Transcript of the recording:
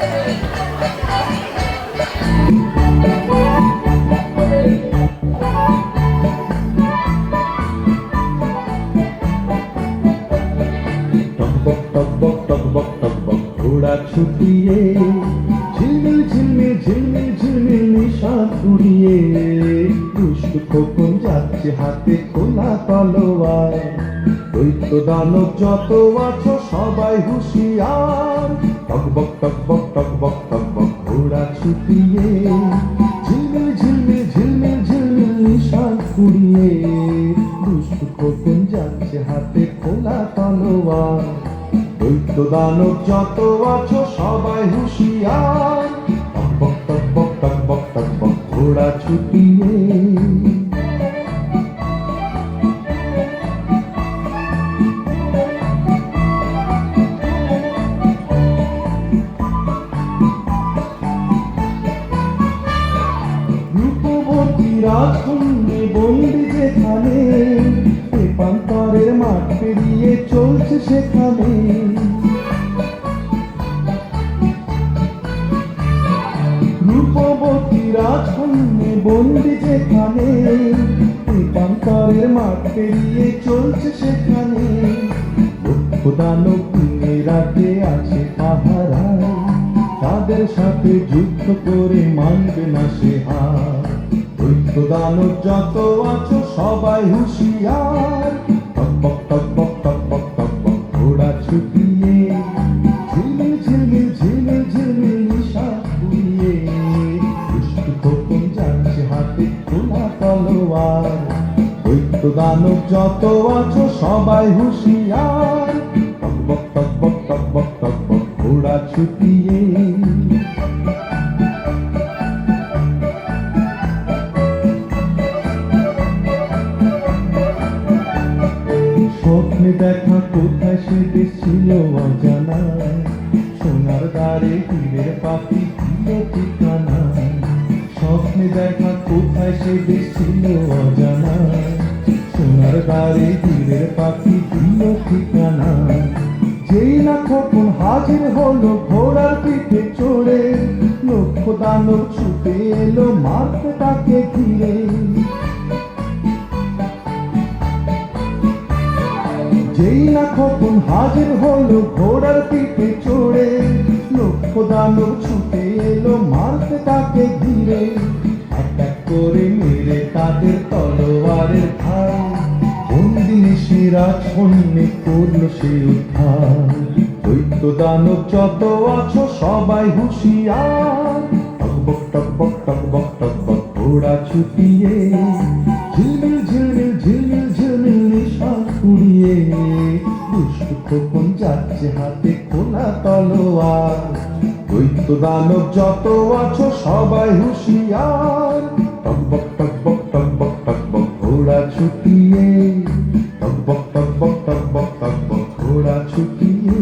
টকবক টকবক টকবক ঘোড়া ছুটিয়ে, ঝিলমিল ঝিলমিল ঝিলমিল ঝিলমিল নিশান উড়িয়ে, দুষ্টু খোকন যাচ্ছে হাতে খোলা তলোয়ার। দৈত্য দানব যত আছো সবাই হুঁশিয়ার। টকবক টকবক টকবক টকবক ঘোড়া ছুটিয়ে, ঝিলমিল ঝিলমিল ঝিলমিল ঝিলমিল নিশান উড়িয়ে, দুষ্টু খোকন যাচ্ছে হাতে খোলা তলোয়ার। দৈত্য দানব যত আছো সবাই হুঁশিয়ার। টকবক টকবক টকবক টকবক ঘোড়া ছুটিয়ে। রূপবতী রাজকন্যে বন্দি যেখানে, প্রান্তরের মাঠ পেরিয়ে চলছে সেখানে। রূপবতী রাজকন্যে বন্দি যেখানে, প্রান্তরের মাঠ পেরিয়ে চলছে সেখানে। লক্ষ দানব দিনে রাতে আছে পাহারায়, তাদের সাথে যুদ্ধ করে মানবে না সে হার। দৈত্য দানব যত আছো সবাই হুঁশিয়ার। টকবক টকবক টকবক টকবক ঘোড়া ছুটিয়ে, ঝিলমিল ঝিলমিল ঝিলমিল ঝিলমিল নিশান উড়িয়ে, দুষ্টু খোকন যাচ্ছে হাতে খোলা তলোয়ার। দৈত্য দানব যত আছো সবাই হুঁশিয়ার। টকবক টকবক টকবক টকবক ঘোড়া ছুটিয়ে। স্বপ্নে দেখা কোথায় সে দেশ ছিল অজানা, সোনার দ্বারে হীরের পাখি দিল ঠিকানা। স্বপ্নে দেখা কোথায় সে দেশ ছিল অজানা, সোনার দ্বারে হীরের পাখি দিল ঠিকানা। যেই না খোকন হাজির হলো ঘোড়ার পিঠে চড়ে, লক্ষ দানব ছুটে এলো মারতে তাকে ঘিরে। যেই না খোকন হাজির হলো ঘোড়ার পিঠে চড়ে, লক্ষ দানব ছুটে এলো মারতে তাকে ঘিরে। এক এক করে মেরে তাদের তলোয়ারের ধার, বন্দিনী সে রাজকন্যে করলো সে উদ্ধার। দৈত্য দানব যত আছো সবাই হুঁশিয়ার। টকবক টকবক টকবক টকবক ঘোড়া ছুটিয়ে, ঝিলমিল ঝিলমিল ঝিলমিল ঝিলমিল নিশান উড়িয়ে, দুষ্টু খোকন যাচ্ছে হাতে খোলা তলোয়ার। দৈত্য দানব যত আছো সবাই হুঁশিয়ার। টকবক টকবক টকবক টকবক ঘোড়া ছুটিয়ে, টকবক টকবক টকবক টকবক ঘোড়া ছুটিয়ে।